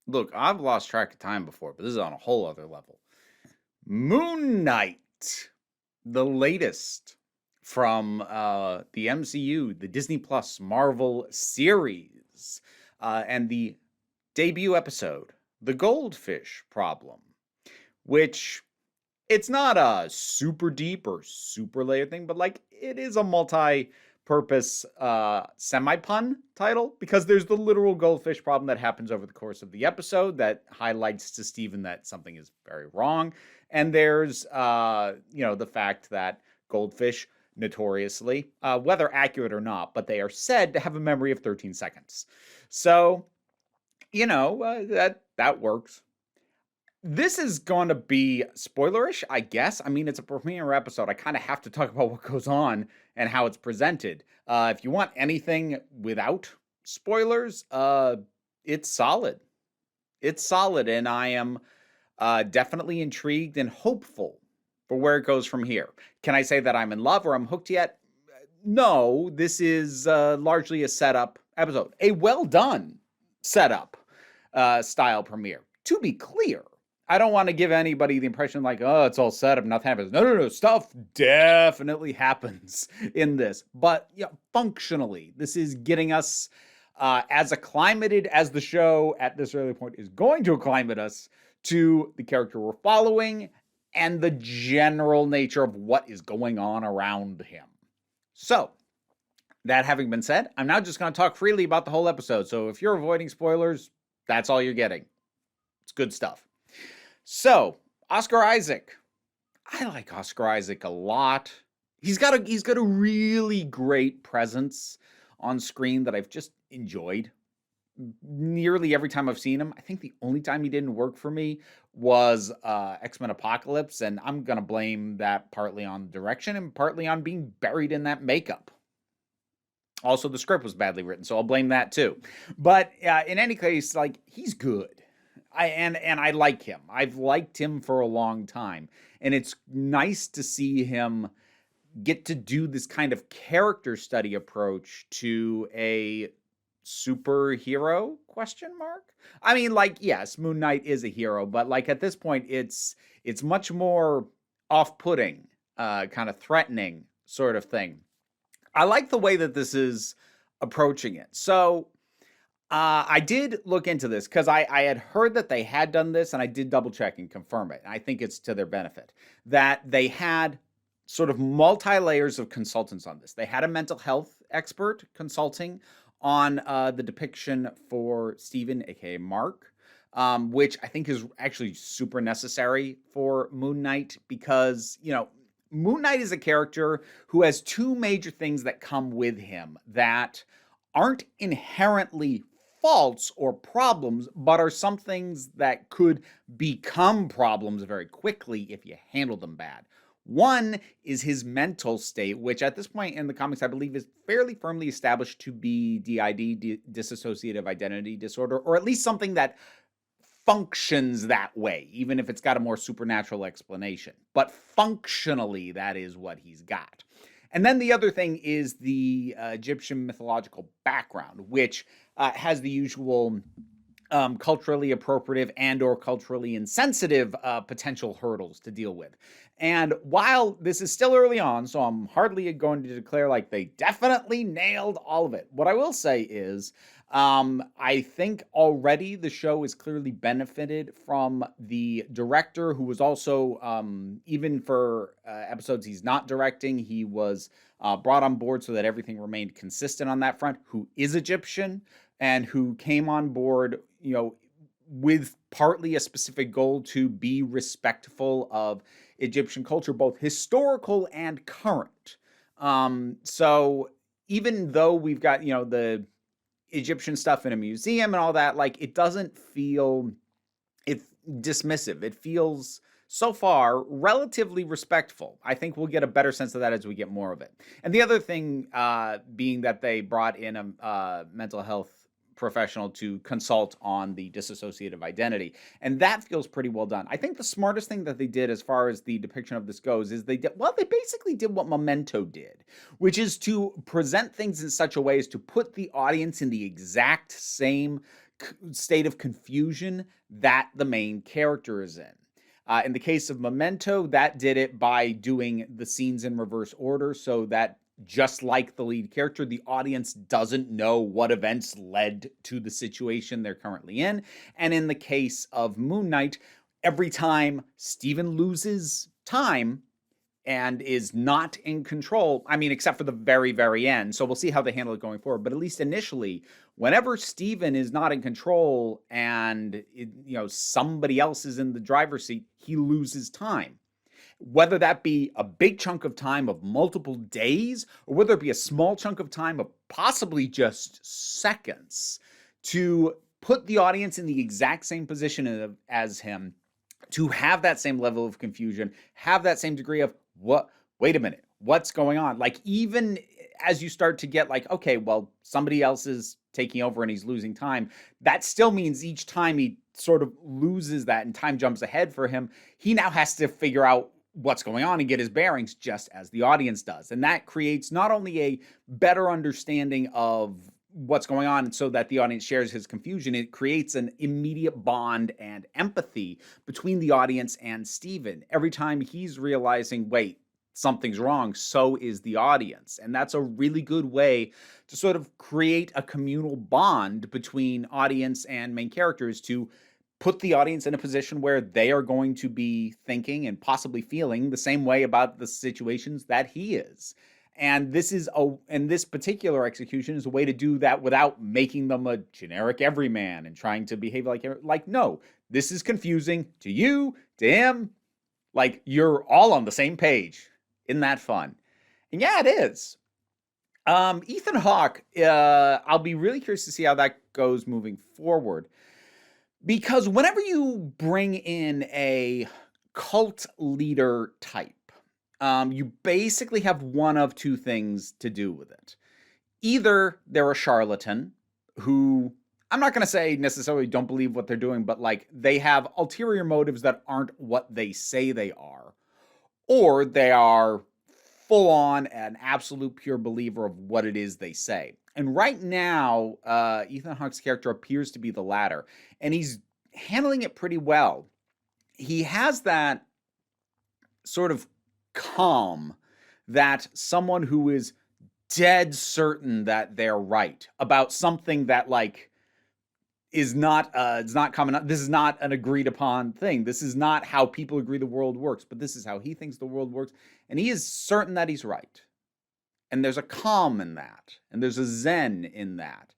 Look, I've lost track of time before, but this is on a whole other level. Moon Knight, the latest from the MCU, the Disney Plus Marvel series, and the debut episode, The Goldfish Problem, which it's not a super deep or super layered thing, but like it is a multi-purpose semi-pun title because there's the literal goldfish problem that happens over the course of the episode that highlights to Steven that something is very wrong. And there's the fact that goldfish notoriously, whether accurate or not, but they are said to have a memory of 13 seconds. So, that works. This is going to be spoilerish, I guess. I mean, it's a premiere episode. I kind of have to talk about what goes on and how it's presented. If you want anything without spoilers, it's solid. It's solid, and I am definitely intrigued and hopeful for where it goes from here. Can I say that I'm in love or I'm hooked yet? No, this is largely a setup episode, a well done setup style premiere. To be clear, I don't want to give anybody the impression like, oh, it's all set up, nothing happens. No. Stuff definitely happens in this. But functionally, this is getting us as acclimated as the show at this early point is going to acclimate us to the character we're following and the general nature of what is going on around him. So, that having been said, I'm now just going to talk freely about the whole episode. So if you're avoiding spoilers, that's all you're getting. It's good stuff. So, Oscar Isaac. I like Oscar Isaac a lot. He's got a really great presence on screen that I've just enjoyed. Nearly every time I've seen him. I think the only time he didn't work for me was X-Men Apocalypse, and I'm going to blame that partly on direction and partly on being buried in that makeup. Also, the script was badly written, so I'll blame that too. But in any case, like, he's good. I like him. I've liked him for a long time. And it's nice to see him get to do this kind of character study approach to a superhero ? I mean, like, yes, Moon Knight is a hero, but like at this point, it's much more off-putting, kind of threatening sort of thing. I like the way that this is approaching it. So I did look into this because I had heard that they had done this, and I did double check and confirm it. And I think it's to their benefit that they had sort of multi-layers of consultants on this. They had a mental health expert consulting on the depiction for Steven, aka Mark, which I think is actually super necessary for Moon Knight because, Moon Knight is a character who has two major things that come with him that aren't inherently faults or problems, but are some things that could become problems very quickly if you handle them bad. One is his mental state, which at this point in the comics, I believe is fairly firmly established to be DID, dissociative identity disorder, or at least something that functions that way, even if it's got a more supernatural explanation. But functionally, that is what he's got. And then the other thing is the Egyptian mythological background, which has the usual culturally appropriative and or culturally insensitive potential hurdles to deal with. And while this is still early on, so I'm hardly going to declare like they definitely nailed all of it. What I will say is I think already the show has clearly benefited from the director who was also, even for episodes he's not directing, he was brought on board so that everything remained consistent on that front, who is Egyptian and who came on board, with partly a specific goal to be respectful of Egyptian culture, both historical and current. So even though we've got, the Egyptian stuff in a museum and all that, like, it doesn't feel dismissive. It feels so far relatively respectful. I think we'll get a better sense of that as we get more of it. And the other thing being that they brought in a mental health professional to consult on the dissociative identity. And that feels pretty well done. I think the smartest thing that they did as far as the depiction of this goes is they basically did what Memento did, which is to present things in such a way as to put the audience in the exact same state of confusion that the main character is in. In the case of Memento, that did it by doing the scenes in reverse order so that just like the lead character, the audience doesn't know what events led to the situation they're currently in. And in the case of Moon Knight, every time Steven loses time and is not in control, I mean, except for the very, very end. So we'll see how they handle it going forward. But at least initially, whenever Steven is not in control and somebody else is in the driver's seat, he loses time. Whether that be a big chunk of time of multiple days, or whether it be a small chunk of time of possibly just seconds, to put the audience in the exact same position as him, to have that same level of confusion, have that same degree of, wait a minute, what's going on? Like, even as you start to get like, okay, well, somebody else is taking over and he's losing time, that still means each time he sort of loses that and time jumps ahead for him, he now has to figure out what's going on and get his bearings just as the audience does. And that creates not only a better understanding of what's going on and so that the audience shares his confusion, it creates an immediate bond and empathy between the audience and Steven. Every time he's realizing, wait, something's wrong, so is the audience. And that's a really good way to sort of create a communal bond between audience and main characters, to put the audience in a position where they are going to be thinking and possibly feeling the same way about the situations that he is. And this particular execution is a way to do that without making them a generic everyman and trying to behave like no, this is confusing to you, to him. Like, you're all on the same page. Isn't that fun? And yeah, it is. Ethan Hawke, I'll be really curious to see how that goes moving forward. Because whenever you bring in a cult leader type, you basically have one of two things to do with it. Either they're a charlatan who, I'm not going to say necessarily don't believe what they're doing, but like they have ulterior motives that aren't what they say they are. Or they are full on an absolute pure believer of what it is they say. And right now, Ethan Hawke's character appears to be the latter. And he's handling it pretty well. He has that sort of calm that someone who is dead certain that they're right about something that like is not common. This is not an agreed upon thing. This is not how people agree the world works, but this is how he thinks the world works. And he is certain that he's right. And there's a calm in that. And there's a zen in that.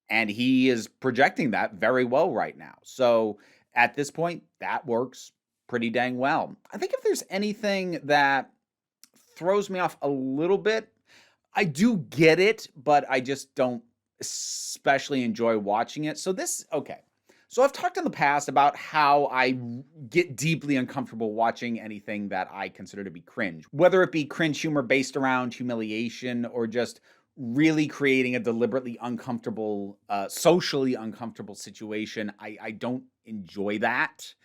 And he is projecting that very well right now. So at this point, that works pretty dang well. I think if there's anything that throws me off a little bit, I do get it, but I just don't especially enjoy watching it. So I've talked in the past about how I get deeply uncomfortable watching anything that I consider to be cringe, whether it be cringe humor based around humiliation or just really creating a deliberately uncomfortable, socially uncomfortable situation. I don't enjoy that.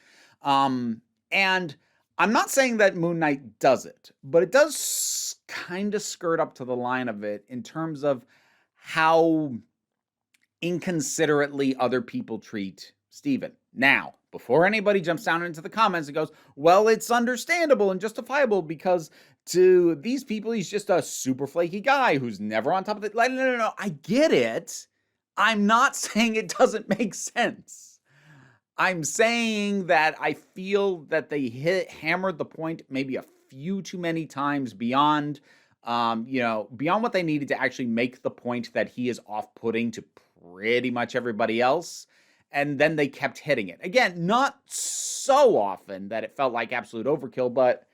And I'm not saying that Moon Knight does it, but it does kind of skirt up to the line of it in terms of how inconsiderately other people treat Steven. Now, before anybody jumps down into the comments and goes, well, it's understandable and justifiable because to these people, he's just a super flaky guy who's never on top of it. Like, no, I get it. I'm not saying it doesn't make sense. I'm saying that I feel that they hammered the point maybe a few too many times beyond what they needed to actually make the point that he is off-putting to pretty much everybody else. And then they kept hitting it. Again, not so often that it felt like absolute overkill, but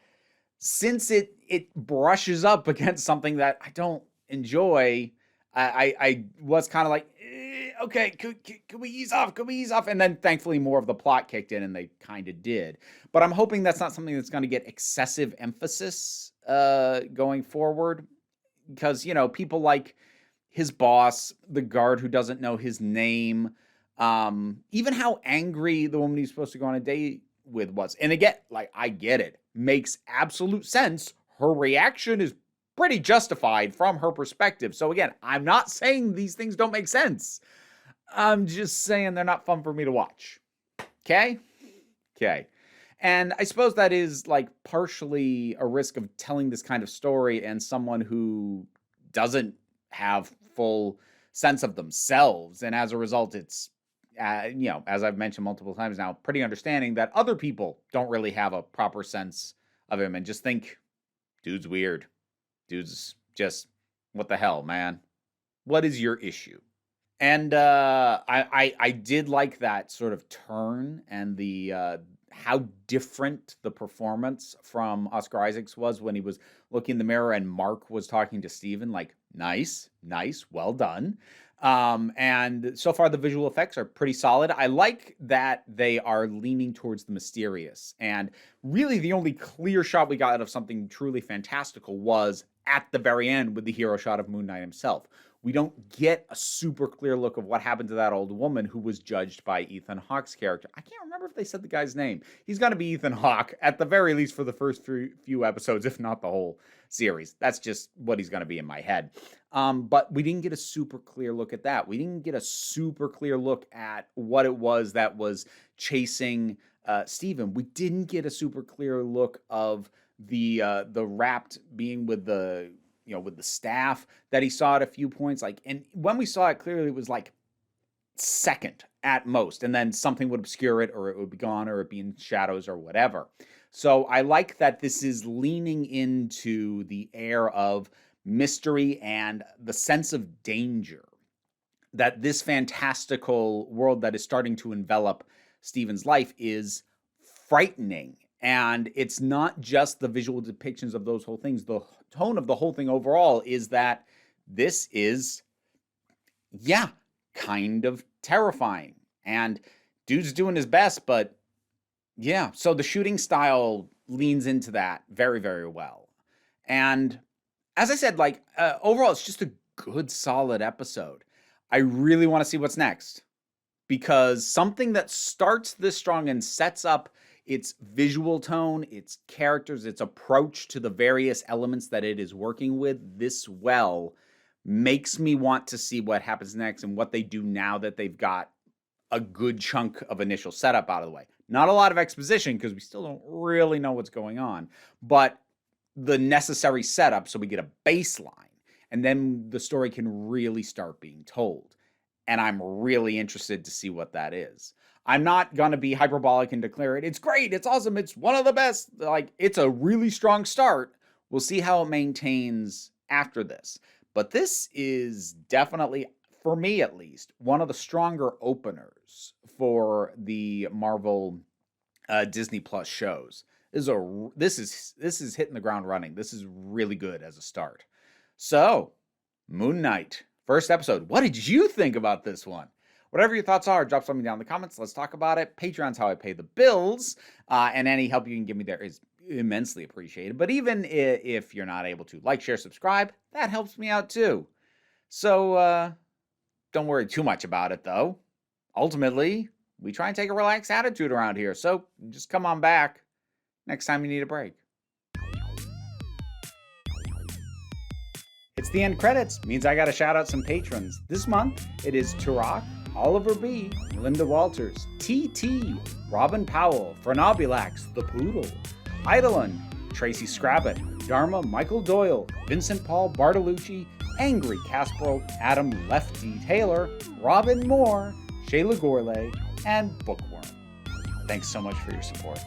since it brushes up against something that I don't enjoy, I was kind of like, okay, could we ease off? Could we ease off? And then thankfully more of the plot kicked in and they kind of did. But I'm hoping that's not something that's going to get excessive emphasis going forward. Because, people like his boss, the guard who doesn't know his name, even how angry the woman he's supposed to go on a date with was. And again, like, I get it. Makes absolute sense. Her reaction is pretty justified from her perspective. So again, I'm not saying these things don't make sense. I'm just saying they're not fun for me to watch. Okay? Okay. And I suppose that is like partially a risk of telling this kind of story and someone who doesn't have full sense of themselves. And as a result, it's, as I've mentioned multiple times now, pretty understanding that other people don't really have a proper sense of him and just think, dude's weird. Dude's just, what the hell, man? What is your issue? And I did like that sort of turn and the how different the performance from Oscar Isaacs was when he was looking in the mirror and Mark was talking to Steven, like, nice, well done. And so far the visual effects are pretty solid. I like that they are leaning towards the mysterious. And really the only clear shot we got of something truly fantastical was at the very end with the hero shot of Moon Knight himself. We don't get a super clear look of what happened to that old woman who was judged by Ethan Hawke's character. I can't remember if they said the guy's name. He's going to be Ethan Hawke, at the very least for the first few episodes, if not the whole series. That's just what he's going to be in my head. But we didn't get a super clear look at that. We didn't get a super clear look at what it was that was chasing Steven. We didn't get a super clear look of the wrapped being with the with the staff that he saw at a few points. Like, and when we saw it clearly, it was like second at most, and then something would obscure it, or it would be gone, or it'd be in shadows or whatever. So I like that this is leaning into the air of mystery and the sense of danger that this fantastical world that is starting to envelop Steven's life is frightening. And it's not just the visual depictions of those whole things. The tone of the whole thing overall is that this is, kind of terrifying. And dude's doing his best, but so the shooting style leans into that very, very well. And as I said, like, overall, it's just a good, solid episode. I really want to see what's next, because something that starts this strong and sets up its visual tone, its characters, its approach to the various elements that it is working with this well makes me want to see what happens next and what they do now that they've got a good chunk of initial setup out of the way. Not a lot of exposition because we still don't really know what's going on, but the necessary setup so we get a baseline, and then the story can really start being told. And I'm really interested to see what that is. I'm not going to be hyperbolic and declare it's great, it's awesome, it's one of the best. Like, it's a really strong start. We'll see how it maintains after this. But this is definitely, for me at least, one of the stronger openers for the Marvel Disney Plus shows. This is hitting the ground running. This is really good as a start. So, Moon Knight, first episode. What did you think about this one? Whatever your thoughts are, drop something down in the comments. Let's talk about it. Patreon's how I pay the bills, and any help you can give me there is immensely appreciated. But even if you're not able to like, share, subscribe, that helps me out too. So don't worry too much about it, though. Ultimately, we try and take a relaxed attitude around here, so just come on back next time you need a break. It's the end credits. Means I gotta shout out some patrons. This month, it is Turok, Oliver B., Linda Walters, TT, Robin Powell, Fernobulax, The Poodle, Eidolon, Tracy Scrabbit, Dharma, Michael Doyle, Vincent Paul Bartolucci, Angry Casperl, Adam Lefty Taylor, Robin Moore, Shayla Gourlay, and Bookworm. Thanks so much for your support.